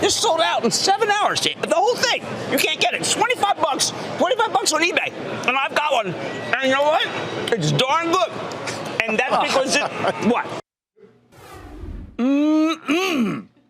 This sold out in 7 hours. The whole thing. You can't get it. It's 25 bucks. 25 bucks on eBay. And I've got one. And you know what? It's darn good. And that's because what?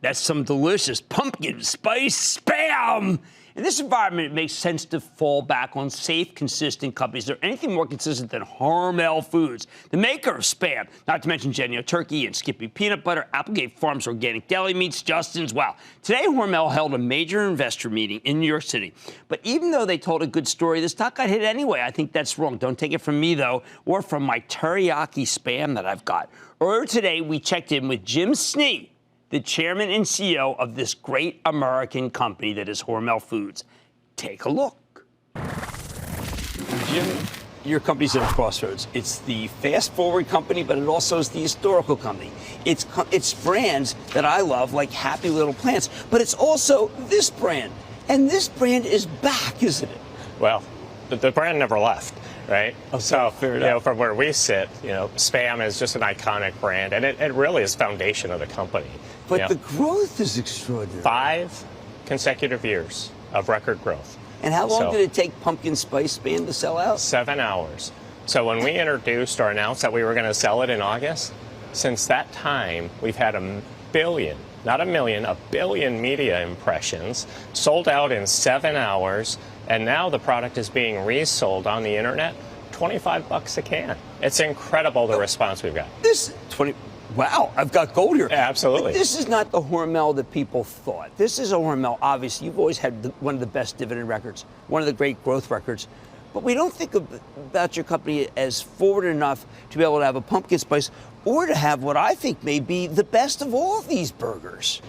That's some delicious pumpkin spice spam. In this environment, it makes sense to fall back on safe, consistent companies. Is there anything more consistent than Hormel Foods, the maker of Spam? Not to mention Jenny-O Turkey and Skippy Peanut Butter, Applegate Farms Organic Deli Meats, Justin's. Wow. Today, Hormel held a major investor meeting in New York City. But even though they told a good story, the stock got hit anyway. I think that's wrong. Don't take it from me, though, or from my teriyaki Spam that I've got. Earlier today, we checked in with Jim Snee, the chairman and CEO of this great American company that is Hormel Foods. Take a look. Jim, your company's at a crossroads. It's the fast-forward company, but it also is the historical company. It's brands that I love, like Happy Little Plants, but it's also this brand. And this brand is back, isn't it? Well, the brand never left. Right. Okay, so, from where we sit, Spam is just an iconic brand, and it really is foundation of the company. But the growth is extraordinary. 5 consecutive years of record growth. And how long did it take pumpkin spice Spam to sell out? 7 hours. So when we introduced or announced that we were going to sell it in August, since that time, we've had 1 billion, not a million, 1 billion media impressions, sold out in 7 hours. And now the product is being resold on the internet, 25 bucks a can. It's incredible the response we've got. Wow, I've got gold here. Yeah, absolutely. But this is not the Hormel that people thought. This is a Hormel, obviously. You've always had one of the best dividend records, one of the great growth records. But we don't think about your company as forward enough to be able to have a pumpkin spice or to have what I think may be the best of all of these burgers.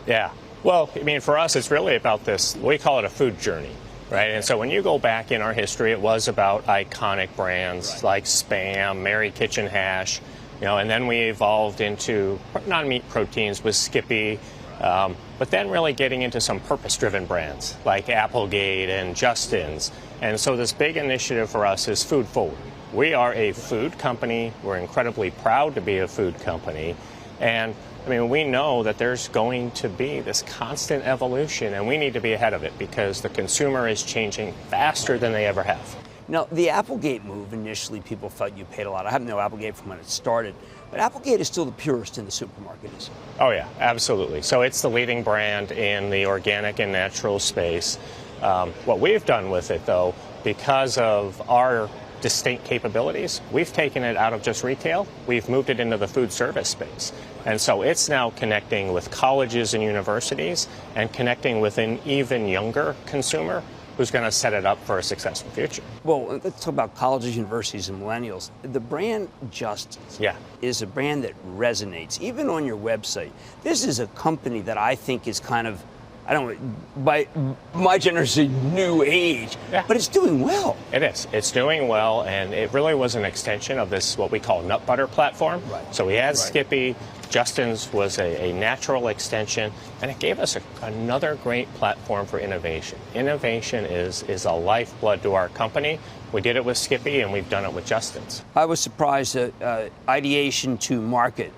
Yeah. Well, for us, it's really about this, we call it a food journey. Right, and so when you go back in our history, it was about iconic brands like Spam, Mary Kitchen Hash, and then we evolved into non-meat proteins with Skippy, but then really getting into some purpose-driven brands like Applegate and Justin's. And so this big initiative for us is food forward. We are a food company. We're incredibly proud to be a food company. And we know that there's going to be this constant evolution, and we need to be ahead of it because the consumer is changing faster than they ever have. Now, the Applegate move, initially people felt you paid a lot. I haven't known Applegate from when it started, but Applegate is still the purest in the supermarket, isn't it? Oh, yeah, absolutely. So it's the leading brand in the organic and natural space. What we've done with it, though, because of our distinct capabilities, we've taken it out of just retail. We've moved it into the food service space. And so it's now connecting with colleges and universities and connecting with an even younger consumer who's going to set it up for a successful future. Well, let's talk about colleges, universities, and millennials. The brand Justin's is a brand that resonates, even on your website. This is a company that I think is kind of, I don't know, by my generation, new age, but it's doing well. It is. It's doing well, and it really was an extension of this, what we call nut butter platform. Right. So we had Skippy. Justin's was a natural extension, and it gave us another great platform for innovation. Innovation is a lifeblood to our company. We did it with Skippy, and we've done it with Justin's. I was surprised that ideation to market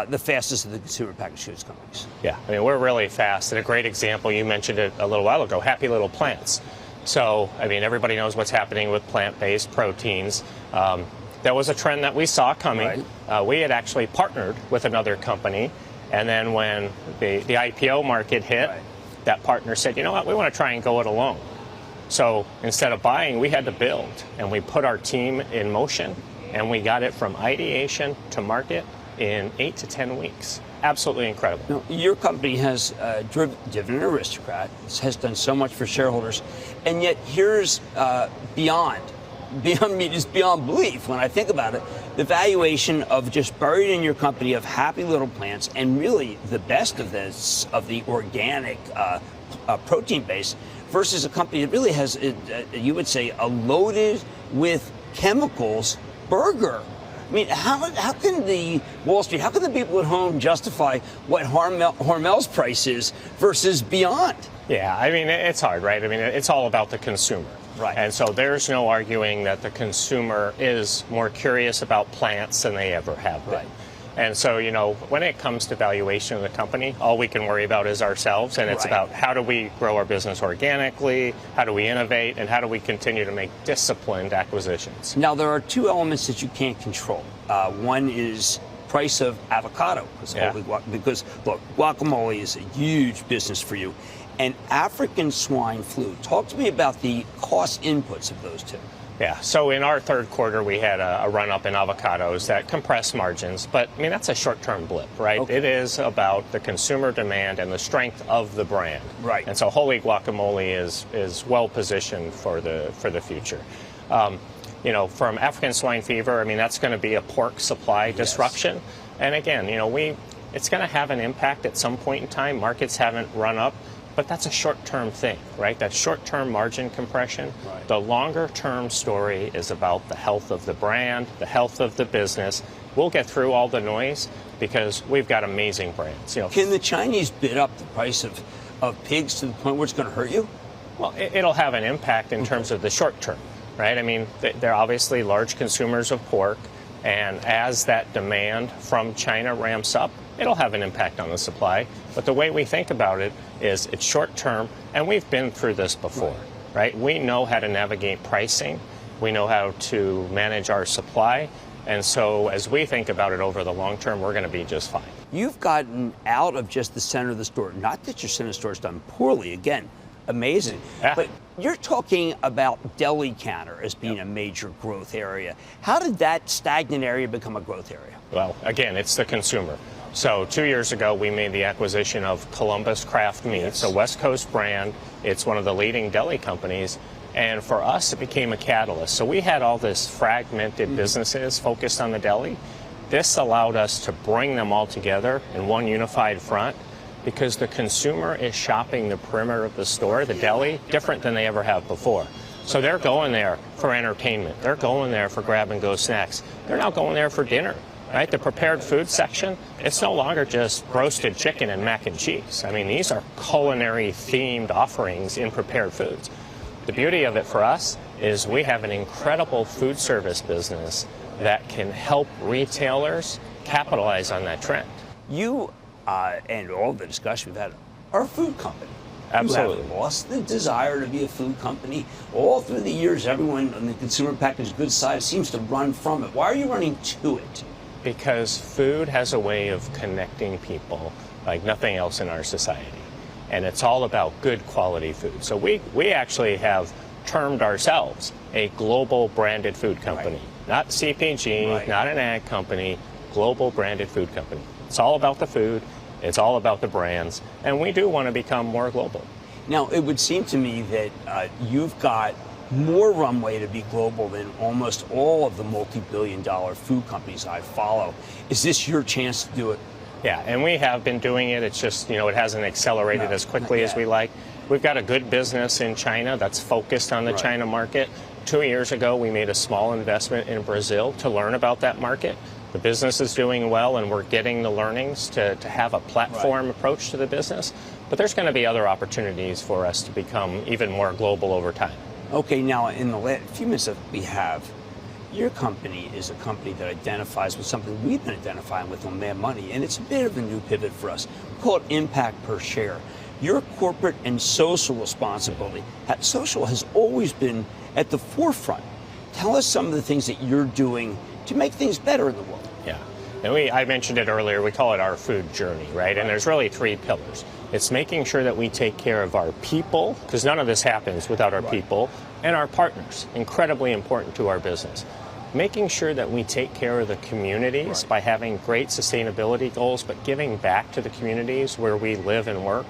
the fastest of the consumer packaged goods companies. Yeah, we're really fast. And a great example, you mentioned it a little while ago, Happy Little Plants. So, everybody knows what's happening with plant-based proteins. That was a trend that we saw coming. Right. We had actually partnered with another company, and then when the IPO market hit, that partner said, you know what, we want to try and go it alone. So instead of buying, we had to build, and we put our team in motion, and we got it from ideation to market in 8 to 10 weeks. Absolutely incredible. Now, your company has driven Dividend Aristocrat, has done so much for shareholders, and yet here's beyond meat is beyond belief when I think about it. The valuation of just buried in your company of Happy Little Plants, and really the best of this, of the organic protein base, versus a company that really has, you would say, a loaded with chemicals burger. How can the Wall Street, how can the people at home justify what Hormel's price is versus Beyond? Yeah, it's hard, right? It's all about the consumer. Right. And so there's no arguing that the consumer is more curious about plants than they ever have been. Right. And so, when it comes to valuation of the company, all we can worry about is ourselves. And it's about how do we grow our business organically, how do we innovate, and how do we continue to make disciplined acquisitions. Now, there are two elements that you can't control. One is price of avocado, because look, guacamole is a huge business for you. And African swine flu. Talk to me about the cost inputs of those two. Yeah, so in our third quarter, we had a run-up in avocados that compressed margins. But, that's a short-term blip, right? Okay. It is about the consumer demand and the strength of the brand. Right. And so wholly guacamole is well-positioned for the future. From African swine fever, that's going to be a pork supply disruption. And again, it's going to have an impact at some point in time. Markets haven't run up. But that's a short-term thing, right? That short-term margin compression. Right. The longer-term story is about the health of the brand, the health of the business. We'll get through all the noise because we've got amazing brands. Can the Chinese bid up the price of pigs to the point where it's going to hurt you? Well, it'll have an impact in terms of the short term, right? They're obviously large consumers of pork. And as that demand from China ramps up, it'll have an impact on the supply. But the way we think about it is it's short term, and we've been through this before, right? We know how to navigate pricing. We know how to manage our supply. And so as we think about it over the long term, we're going to be just fine. You've gotten out of just the center of the store. Not that your center store's done poorly. Again, amazing. Yeah. But you're talking about deli counter as being a major growth area. How did that stagnant area become a growth area? Well, again, it's the consumer. So 2 years ago, we made the acquisition of Columbus Craft Meats, a West Coast brand. It's one of the leading deli companies. And for us, it became a catalyst. So we had all this fragmented businesses focused on the deli. This allowed us to bring them all together in one unified front, because the consumer is shopping the perimeter of the store, the deli, different than they ever have before. So they're going there for entertainment. They're going there for grab-and-go snacks. They're now going there for dinner, right? The prepared food section, it's no longer just roasted chicken and mac and cheese. These are culinary-themed offerings in prepared foods. The beauty of it for us is we have an incredible food service business that can help retailers capitalize on that trend. You and all the discussion we've had are a food company. Absolutely. You haven't lost the desire to be a food company. All through the years, everyone on the consumer packaged goods side seems to run from it. Why are you running to it? Because food has a way of connecting people like nothing else in our society. And it's all about good quality food. So we actually have termed ourselves a global branded food company. Right. Not CPG, not an ag company, global branded food company. It's all about the food. It's all about the brands. And we do want to become more global. Now, it would seem to me that you've got more runway to be global than almost all of the multi-billion-dollar food companies I follow. Is this your chance to do it? Yeah, and we have been doing it. It's just, it hasn't accelerated as quickly as we like. We've got a good business in China that's focused on the China market. 2 years ago, we made a small investment in Brazil to learn about that market. The business is doing well, and we're getting the learnings to have a platform approach to the business. But there's going to be other opportunities for us to become even more global over time. Okay, now in the last few minutes that we have, your company is a company that identifies with something we've been identifying with on Mad Money, and it's a bit of a new pivot for us. We call it impact per share. Your corporate and social responsibility. Social has always been at the forefront. Tell us some of the things that you're doing to make things better in the world. Yeah, and I mentioned it earlier, we call it our food journey, right? And there's really 3 pillars. It's making sure that we take care of our people, because none of this happens without our people, and our partners, incredibly important to our business. Making sure that we take care of the communities by having great sustainability goals, but giving back to the communities where we live and work.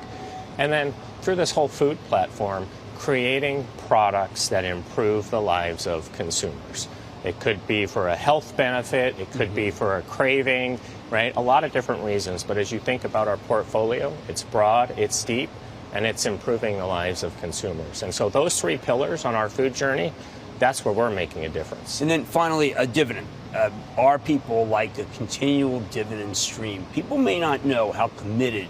And then through this whole food platform, creating products that improve the lives of consumers. It could be for a health benefit, it could be for a craving, right? A lot of different reasons, but as you think about our portfolio, it's broad, it's deep, and it's improving the lives of consumers. And so those 3 pillars on our food journey, that's where we're making a difference. And then finally, a dividend. Our people like a continual dividend stream. People may not know how committed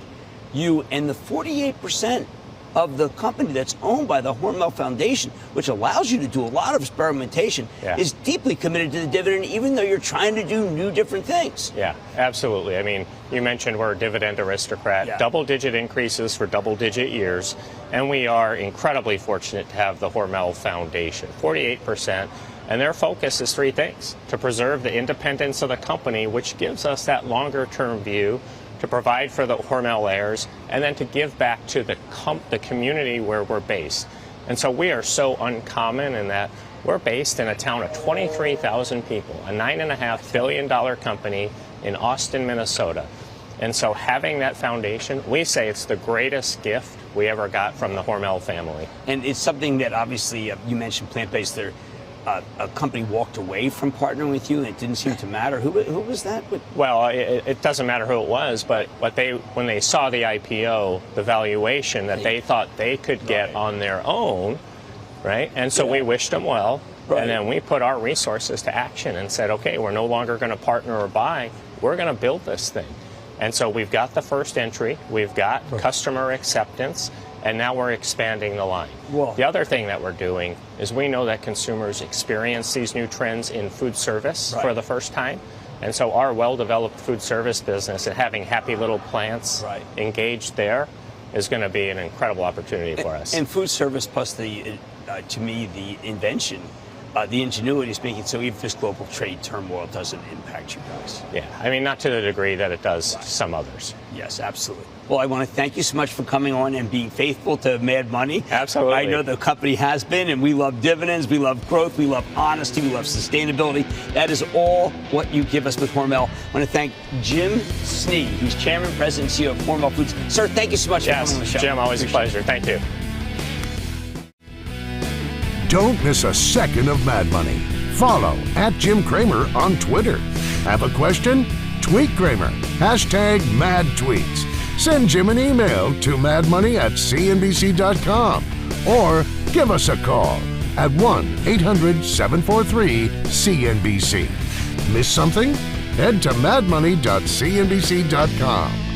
you and the 48% of the company that's owned by the Hormel Foundation, which allows you to do a lot of experimentation, is deeply committed to the dividend, even though you're trying to do new different things. Yeah, absolutely. I mean, you mentioned we're a dividend aristocrat, double-digit increases for double-digit years, and we are incredibly fortunate to have the Hormel Foundation, 48%. And their focus is three things: to preserve the independence of the company, which gives us that longer-term view, to provide for the Hormel heirs, and then to give back to the community where we're based. And so we are so uncommon in that we're based in a town of 23,000 people, a $9.5 billion company in Austin, Minnesota. And so having that foundation, we say it's the greatest gift we ever got from the Hormel family. And it's something that obviously, you mentioned plant-based there. A company walked away from partnering with you, and it didn't seem to matter. Who was that? Well, it doesn't matter who it was, but when they saw the IPO, the valuation that they thought they could get on their own, right? And so we wished them well, and then we put our resources to action and said, okay, we're no longer going to partner or buy. We're going to build this thing. And so we've got the first entry, we've got customer acceptance, and now we're expanding the line. The other thing that we're doing is we know that consumers experience these new trends in food service for the first time. And so our well-developed food service business and having happy little plants engaged there is going to be an incredible opportunity for us. And food service plus to me, the invention, the ingenuity is making so even this global trade turmoil doesn't impact you guys. Yeah, I mean, not to the degree that it does some others. Yes, absolutely. Well, I want to thank you so much for coming on and being faithful to Mad Money. Absolutely. I know the company has been, and we love dividends, we love growth, we love honesty, we love sustainability. That is all what you give us with Hormel. I want to thank Jim Snee, who's Chairman, President, and CEO of Hormel Foods. Sir, thank you so much for coming on the show. Jim, always a pleasure. Thank you. Don't miss a second of Mad Money. Follow @Jim Cramer on Twitter. Have a question? Tweet Cramer. #MadTweets. Send Jim an email to madmoney@cnbc.com or give us a call at 1-800-743-CNBC. Miss something? Head to madmoney.cnbc.com.